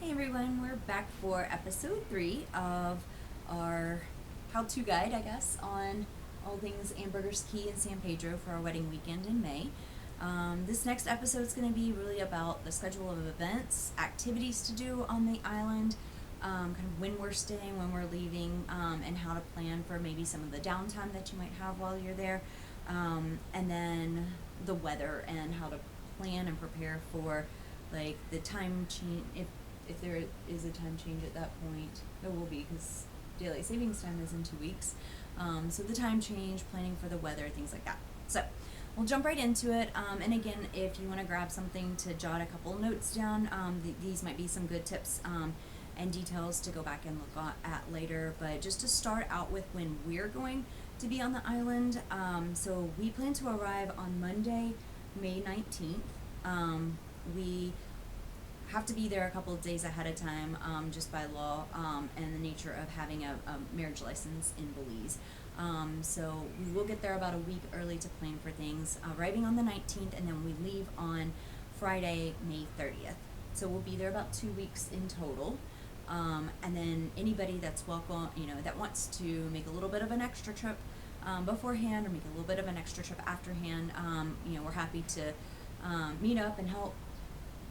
Hey everyone, we're back for episode 3 of our how-to guide, I guess, on all things Ambergris Caye and San Pedro for our wedding weekend in May. This next episode is going to be really about the schedule of events, activities to do on the island, kind of when we're staying, when we're leaving, and how to plan for maybe some of the downtime that you might have while you're there, and then the weather and how to plan and prepare for like the time change if there is a time change at that point. There will be, because daylight savings time is in 2 weeks. So the time change, planning for the weather, things like that. So we'll jump right into it. And again, if you want to grab something to jot a couple notes down, these might be some good tips and details to go back and look at later. But just to start out with when we're going to be on the island, so we plan to arrive on Monday, May 19th. We have to be there a couple of days ahead of time, just by law, and the nature of having a marriage license in Belize. So we will get there about a week early to plan for things, arriving on the 19th, and then we leave on Friday, May 30th. So we'll be there about 2 weeks in total. And then anybody that's welcome, that wants to make a little bit of an extra trip beforehand, or make a little bit of an extra trip afterhand, we're happy to meet up and help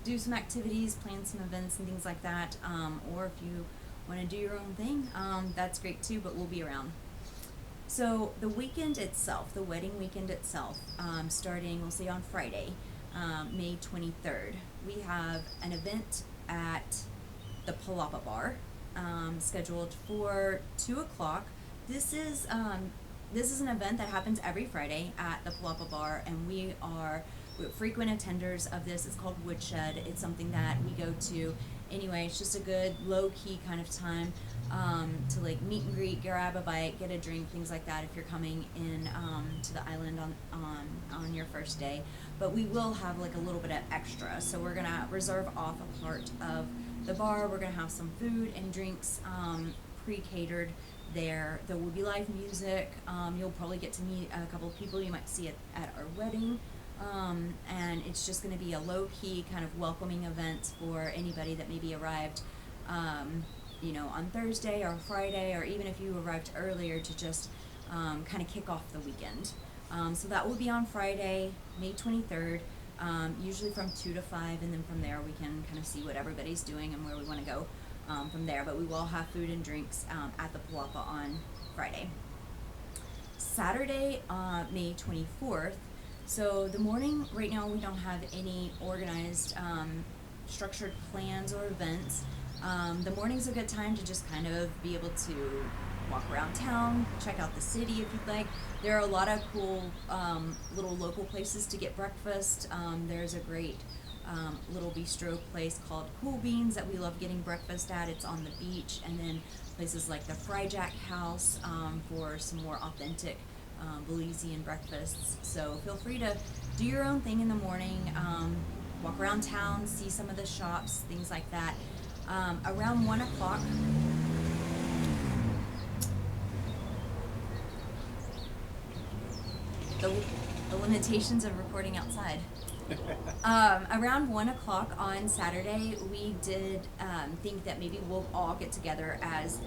do some activities, plan some events and things like that, or if you want to do your own thing, that's great too, but we'll be around. So the weekend itself, the wedding weekend itself, starting, we'll say on Friday, May 23rd, we have an event at the Palapa Bar, scheduled for 2 o'clock. This is an event that happens every Friday at the Palapa Bar, and we're frequent attenders of this. It's called Woodshed. It's something that we go to anyway. It's just a good low-key kind of time to like meet and greet, grab a bite, get a drink, things like that if you're coming in to the island on your first day. But we will have like a little bit of extra, so we're gonna reserve off a part of the bar. We're gonna have some food and drinks pre-catered there. There will be live music. You'll probably get to meet a couple of people you might see at our wedding. And it's just going to be a low-key kind of welcoming event for anybody that maybe arrived, on Thursday or Friday, or even if you arrived earlier, to just kind of kick off the weekend. So that will be on Friday, May 23rd, usually from 2 to 5, and then from there we can kind of see what everybody's doing and where we want to go from there. But we will have food and drinks at the Palapa on Friday. Saturday, May 24th, so the morning, right now we don't have any organized, structured plans or events. The morning's a good time to just kind of be able to walk around town, check out the city if you'd like. There are a lot of cool little local places to get breakfast. There's a great little bistro place called Cool Beans that we love getting breakfast at. It's on the beach. And then places like the Fry Jack House for some more authentic Belizean breakfasts. So feel free to do your own thing in the morning, walk around town, see some of the shops, things like that. Around 1 o'clock, the limitations of recording outside. Around 1 o'clock on Saturday, we did think that maybe we'll all get together as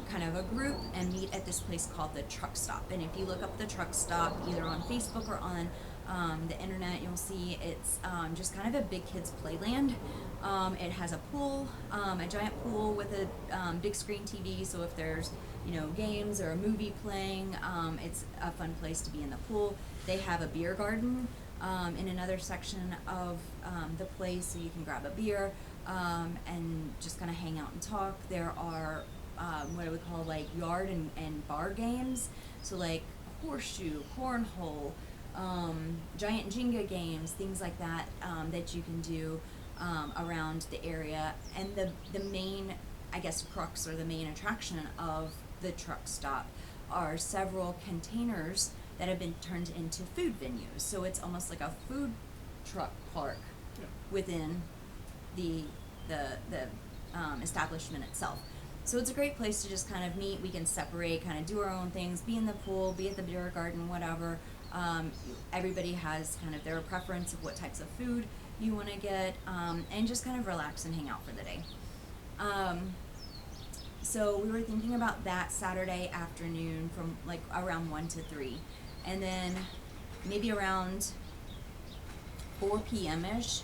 kind of a group and meet at this place called the Truck Stop. And if you look up the Truck Stop either on Facebook or on the internet, you'll see it's just kind of a big kids playland. It has a pool, a giant pool with a big screen TV, so if there's games or a movie playing, it's a fun place to be in the pool. They have a beer garden in another section of the place, so you can grab a beer and just kind of hang out and talk. There are what I would call like yard and bar games, so like horseshoe, cornhole, giant Jenga games, things like that that you can do around the area. And the main, I guess, crux or the main attraction of the Truck Stop are several containers that have been turned into food venues. So it's almost like a food truck park within the establishment itself. So it's a great place to just kind of meet. We can separate, kind of do our own things, be in the pool, be at the beer garden, whatever. Everybody has kind of their preference of what types of food you want to get, and just kind of relax and hang out for the day. Um, so we were thinking about that Saturday afternoon from like around 1 to 3. And then maybe around 4 p.m. ish.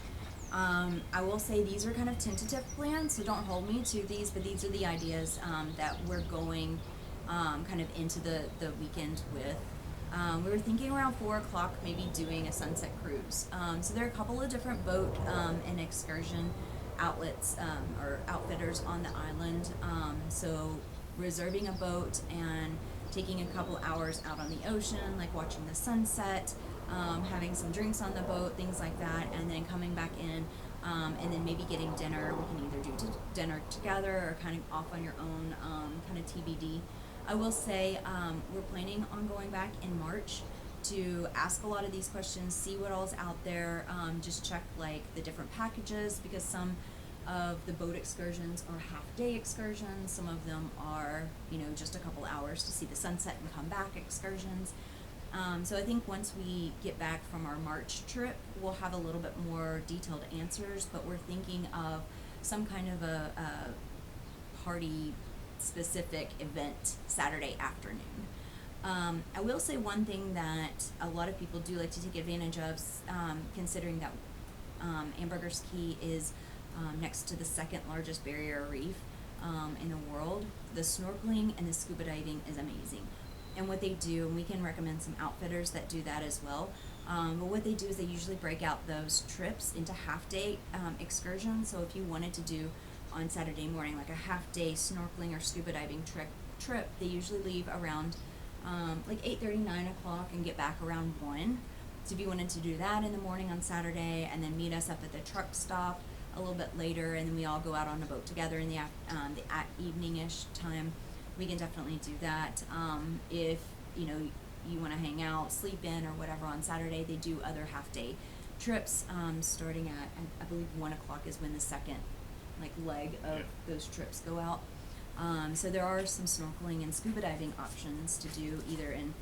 I will say these are kind of tentative plans, so don't hold me to these, but these are the ideas that we're going kind of into the weekend with. We were thinking around 4 o'clock, maybe doing a sunset cruise. So there are a couple of different boat and excursion outlets or outfitters on the island. So reserving a boat and taking a couple hours out on the ocean, like watching the sunset, having some drinks on the boat, things like that, and then coming back in, and then maybe getting dinner. We can either do dinner together or kind of off on your own, kind of TBD. I will say we're planning on going back in March to ask a lot of these questions, see what all's out there, just check like the different packages, because some of the boat excursions are half-day excursions, some of them are, just a couple hours to see the sunset and come back excursions. So I think once we get back from our March trip, we'll have a little bit more detailed answers, but we're thinking of some kind of a party specific event Saturday afternoon. I will say one thing that a lot of people do like to take advantage of, considering that Ambergris Caye is next to the second largest barrier reef in the world. The snorkeling and the scuba diving is amazing. And what they do, and we can recommend some outfitters that do that as well, but what they do is they usually break out those trips into half-day excursions. So if you wanted to do on Saturday morning like a half-day snorkeling or scuba diving trip, they usually leave around like 8:30, 9 o'clock and get back around 1. So if you wanted to do that in the morning on Saturday and then meet us up at the truck stop a little bit later, and then we all go out on a boat together in the evening-ish time, we can definitely do that. If you want to hang out, sleep in, or whatever on Saturday, they do other half-day trips starting at, I believe 1 o'clock is when the second leg of those trips go out. So there are some snorkeling and scuba diving options to do either in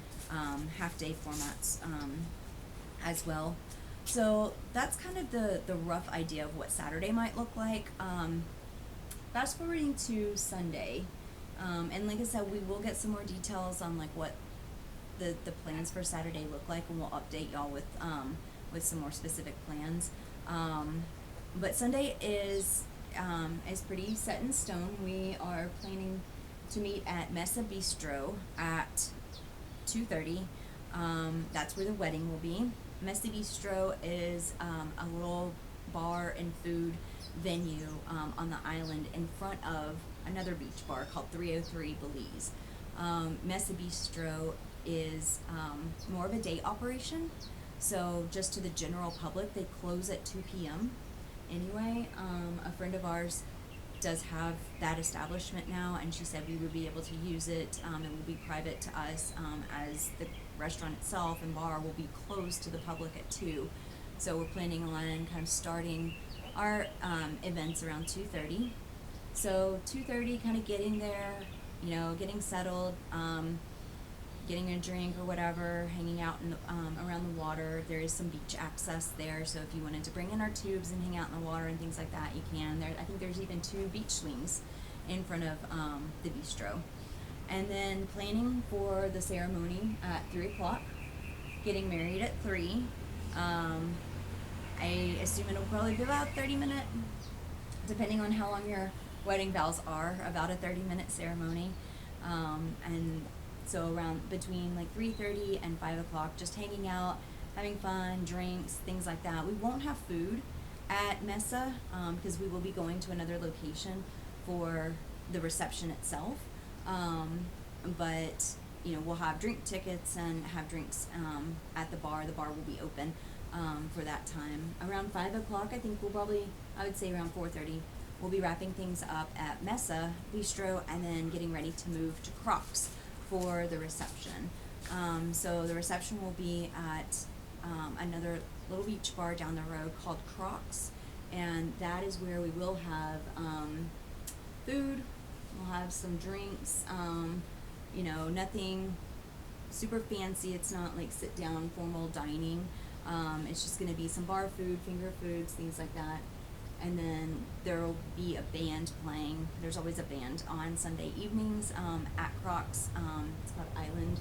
half-day formats as well. So that's kind of the rough idea of what Saturday might look like. Fast forwarding to Sunday, and like I said, we will get some more details on what the plans for Saturday look like, and we'll update y'all with some more specific plans. But Sunday is pretty set in stone. We are planning to meet at Mesa Bistro at 2:30. That's where the wedding will be. Mesa Bistro is a little bar and food venue on the island in front of another beach bar called 303 Belize. Mesa Bistro is more of a day operation, so just to the general public, they close at 2 p.m. Anyway, a friend of ours does have that establishment now, and she said we would be able to use it. It will be private to us, as the restaurant itself and bar will be closed to the public at 2. So we're planning on kind of starting our events around 2:30. So 2:30, kind of getting there, getting settled, getting a drink or whatever, hanging out in the, around the water. There is some beach access there, so if you wanted to bring in our tubes and hang out in the water and things like that, you can. I think there's even 2 beach swings in front of the bistro. And then planning for the ceremony at 3 o'clock, getting married at 3. I assume it'll probably be about 30-minute, depending on how long your wedding vows are, about a 30-minute ceremony. And so around between 3:30 and 5 o'clock, just hanging out, having fun, drinks, things like that. We won't have food at Mesa because we will be going to another location for the reception itself. But we'll have drink tickets and have drinks at the bar. The bar will be open for that time. Around 5 o'clock, I think I would say around 4:30, we'll be wrapping things up at Mesa Bistro and then getting ready to move to Crocs for the reception. So the reception will be at another little beach bar down the road called Crocs, and that is where we will have food. We'll have some drinks. Nothing super fancy. It's not like sit down formal dining. It's just going to be some bar food, finger foods, things like that. And then there will be a band playing. There's always a band on Sunday evenings at Crocs. It's called Island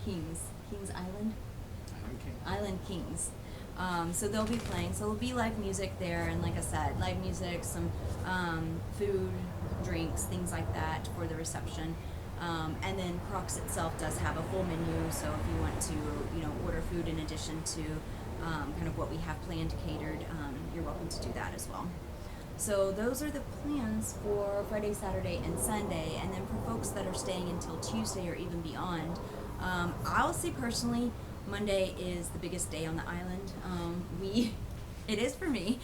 Kings Island. Island Kings. So they'll be playing. So there'll be live music there, and like I said, live music, some food, drinks, things like that for the reception. And then Crocs itself does have a full menu, so if you want to, order food in addition to kind of what we have planned catered, you're welcome to do that as well. So those are the plans for Friday, Saturday, and Sunday. And then for folks that are staying until Tuesday or even beyond, I'll say personally, Monday is the biggest day on the island. It is for me.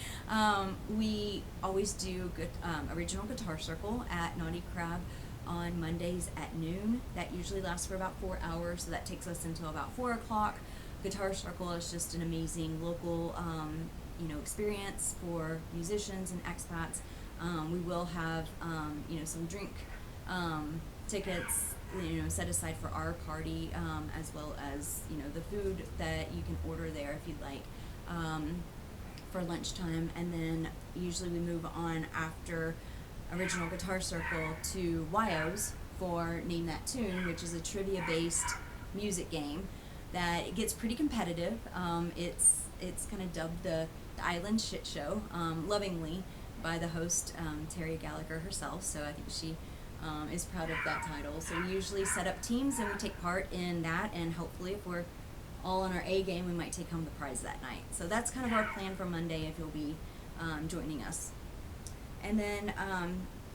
We always do good original guitar circle at Naughty Crab on Mondays at noon. That usually lasts for about 4 hours, so that takes us until about 4 o'clock. Guitar circle is just an amazing local experience for musicians and expats. We will have some drink tickets set aside for our party, as well as the food that you can order there if you'd like for lunchtime. And then usually we move on after original guitar circle to Wyos for Name That Tune, which is a trivia based music game that it gets pretty competitive. It's kind of dubbed the Island Shit Show, lovingly, by the host, Terry Gallagher herself, so I think she is proud of that title. So we usually set up teams and we take part in that, and hopefully if we're all on our A game, we might take home the prize that night. So that's kind of our plan for Monday if you'll be joining us. And then,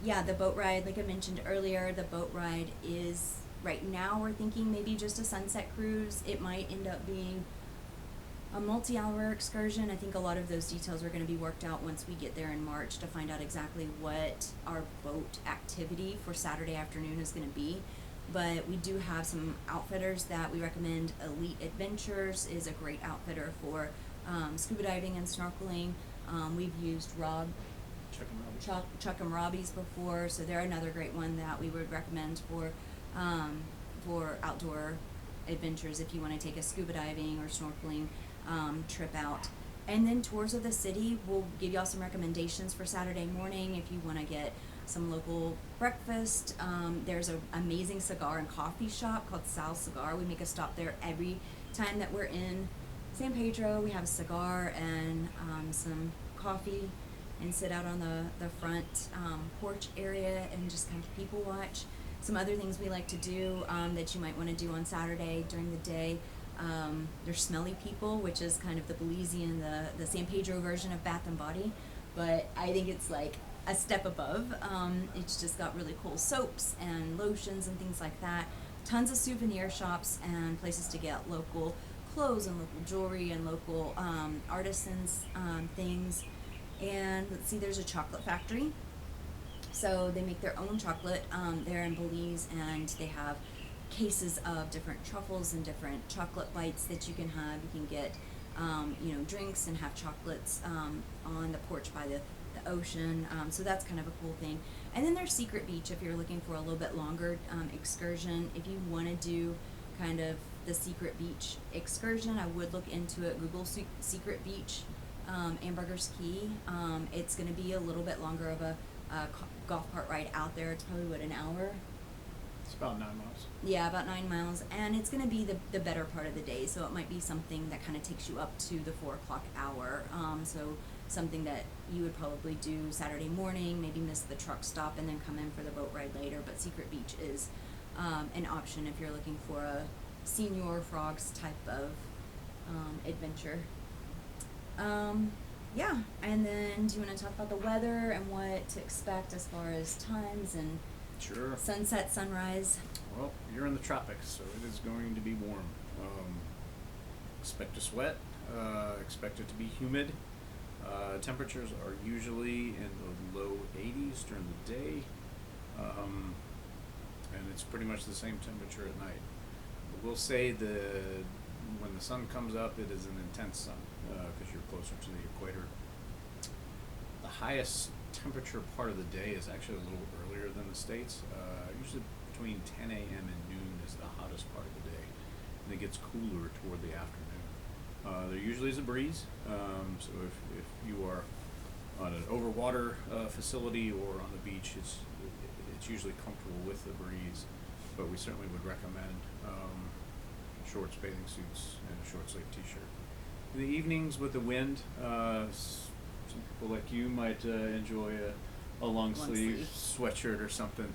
the boat ride, like I mentioned earlier, the boat ride is, right now we're thinking maybe just a sunset cruise. It might end up being a multi-hour excursion. I think a lot of those details are going to be worked out once we get there in March to find out exactly what our boat activity for Saturday afternoon is going to be. But we do have some outfitters that we recommend. Elite Adventures is a great outfitter for scuba diving and snorkeling. We've used Chuck and Robbie's before, so they're another great one that we would recommend for outdoor adventures if you want to take a scuba diving or snorkeling trip out. And then tours of the city, we'll give y'all some recommendations for Saturday morning if you want to get some local breakfast. There's an amazing cigar and coffee shop called Sal's Cigar. We make a stop there every time that we're in San Pedro. We have a cigar and some coffee and sit out on the front porch area and just kind of people watch. Some other things we like to do that you might want to do on Saturday during the day. There's Smelly People, which is kind of the Belize and the San Pedro version of Bath and Body, but I think it's like a step above. It's just got really cool soaps and lotions and things like that. Tons of souvenir shops and places to get local clothes and local jewelry and local artisans things. And let's see, there's a chocolate factory. So they make their own chocolate there in Belize, and they have cases of different truffles and different chocolate bites that you can have. You can get, drinks and have chocolates on the porch by the ocean. So that's kind of a cool thing. And then there's Secret Beach if you're looking for a little bit longer excursion. If you want to do kind of the Secret Beach excursion, I would look into it. Google Secret Beach, Ambergris Caye. It's going to be a little bit longer of a golf cart ride out there. It's probably an hour. It's about 9 miles. Yeah, about 9 miles, and it's going to be the better part of the day, so it might be something that kind of takes you up to the 4 o'clock hour. So something that you would probably do Saturday morning, maybe miss the truck stop and then come in for the boat ride later. But Secret Beach is an option if you're looking for a Senior Frogs type of adventure. Yeah, and then do you want to talk about the weather and what to expect as far as times and Sure. sunset, sunrise? Well, you're in the tropics, so it is going to be warm. Expect to sweat. Expect it to be humid. Temperatures are usually in the low 80s during the day, and it's pretty much the same temperature at night. We'll say when the sun comes up, it is an intense sun because you're closer to the equator. The highest temperature part of the day is actually a little earlier than the States. Usually between 10 a.m. and noon is the hottest part of the day, and it gets cooler toward the afternoon. There usually is a breeze, so if you are on an overwater facility or on the beach, it's usually comfortable with the breeze, but we certainly would recommend shorts, bathing suits, and a short sleeve t-shirt. In the evenings with the wind, some people like you might enjoy a long sleeve sleeve. sweatshirt or something.